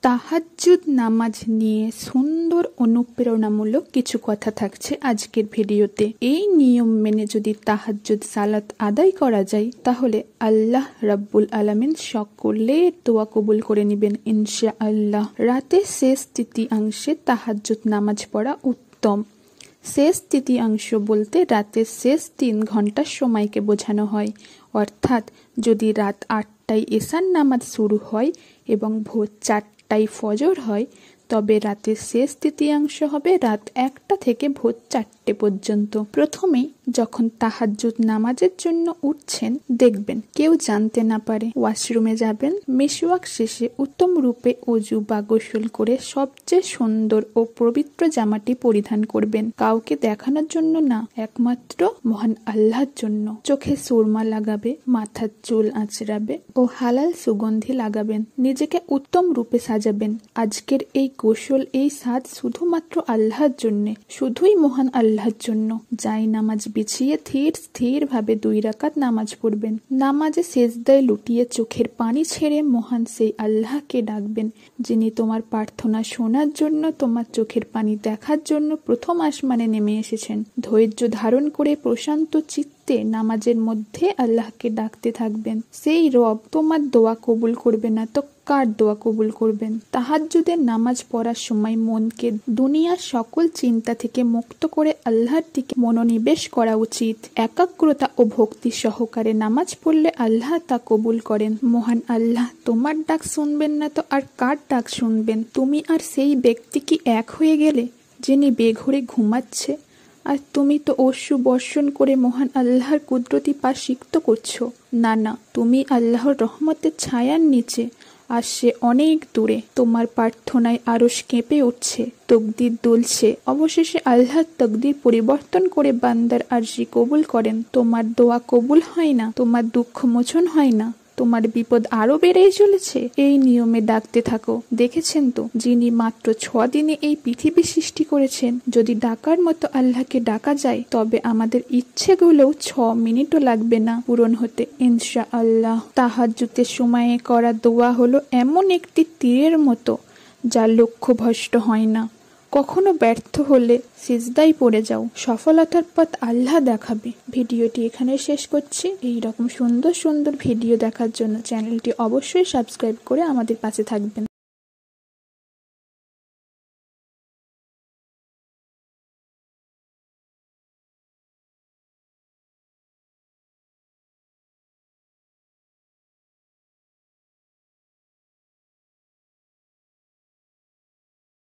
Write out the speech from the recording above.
তাহাজ্জুদ নামাজ নিয়ে সুন্দর অনুপ্রেরণামূলক কিছু কথা থাকছে আজকের ভিডিওতে। এই নিয়ম মেনে যদি তাহাজ্জুদ সালাত আদায় করা যায় তাহলে আল্লাহ রাব্বুল আলামিন সকলের দোয়া কবুল করে নেবেন ইনশাআল্লাহ। রাতের শেষ তৃতীয়াংশে তাহাজ্জুদ নামাজ পড়া উত্তম। শেষ তৃতীয়াংশ বলতে রাতের শেষ 3 ঘন্টার সময়কে বোঝানো হয়। অর্থাৎ যদি রাত 8টায় এশার নামাজ শুরু হয় এবং ভোর 4টায় ফজর হয়, তবে রাতের শেষ তৃতীয়াংশ হবে রাত 1টা থেকে ভোর 4টে পর্যন্ত। প্রথমেই যখন তাহাজ্জুদ নামাজের জন্য উঠছেন, দেখবেন কেউ জানতে না পারে ওয়াশরুমে যাবেন। মিসওয়াক শেষে উত্তম রূপে ওযু বা গোসল করে সবচেয়ে সুন্দর ও পবিত্র জামাটি পরিধান করবেন। কাউকে দেখানোর জন্য না, একমাত্র মহান আল্লাহর জন্য। চোখে সুরমা লাগাবে, মাথার চুল আঁচড়াবে ও হালাল সুগন্ধি লাগাবেন। নিজেকে উত্তম রূপে সাজাবেন। আজকের এই গোসল, এই সাজ শুধুমাত্র আল্লাহর জন্য, শুধুই মহান আল্লাহর জন্য। যাই নামাজ বিছিয়ে স্থির ভাবে 2 রাকাত নামাজ পড়বেন। নামাজে সেজদায় লুটিয়ে চোখের পানি ছেড়ে মহান সেই আল্লাহকে ডাকবেন, যিনি তোমার প্রার্থনা শোনার জন্য, তোমার চোখের পানি দেখার জন্য প্রথম আসমানে নেমে এসেছেন। ধৈর্য ধারণ করে প্রশান্ত চিত্তে নামাজের মধ্যে আল্লাহকে ডাকতে থাকবেন। সেই রব তোমার দোয়া কবুল করবে না তো কার দোয়া কবুল করবেন? তাহাজ্জুদের নামাজ পড়ার সময় মনকে দুনিয়ার সকল চিন্তা থেকে মুক্ত করে আল্লাহর দিকে মনোনিবেশ করা উচিত। একাগ্রতা ও ভক্তি সহকারে নামাজ পড়লে আল্লাহ তা কবুল করেন। মহান আল্লাহ তোমার ডাক শুনবেন না তো আর কার ডাক শুনবেন? তুমি আর সেই ব্যক্তি কি এক হয়ে গেলে, যিনি বেঘরে ঘুমাচ্ছে, আর তুমি তো অশ্রু বর্ষণ করে মহান আল্লাহর কুদরতি পা সিক্ত করছো? না, তুমি আল্লাহর রহমতের ছায়ার নিচে, আর সে অনেক দূরে। তোমার প্রার্থনায় আরশ কেঁপে উঠছে, তকদির দুলছে। অবশেষে আল্লাহ তকদির পরিবর্তন করে বান্দার আরজি কবুল করেন। তোমার দোয়া কবুল হয় না, তোমার দুঃখ মোচন হয় না, তোমার বিপদ আরো বেড়েই চলেছে। এই নিয়মে ডাকতে থাকো। দেখেছেন তো, যিনি মাত্র 6 দিনে এই পৃথিবী সৃষ্টি করেছেন, যদি ডাকার মতো আল্লাহকে ডাকা যায়, তবে আমাদের ইচ্ছেগুলোও 6 মিনিটও লাগবে না পূরণ হতে ইনশাআল্লাহ। তাহাজ্জুদের সময়ে করা দোয়া হলো এমন একটি তীরের মতো, যা লক্ষ্যভ্রষ্ট হয় না। কখনো ব্যর্থ হলে সিজদায় পড়ে যাও, সফলতার পথ আল্লাহ দেখাবে। ভিডিওটি এখানে শেষ করছি। এই রকম সুন্দর সুন্দর ভিডিও দেখার জন্য চ্যানেলটি অবশ্যই সাবস্ক্রাইব করে আমাদের পাশে থাকবেন।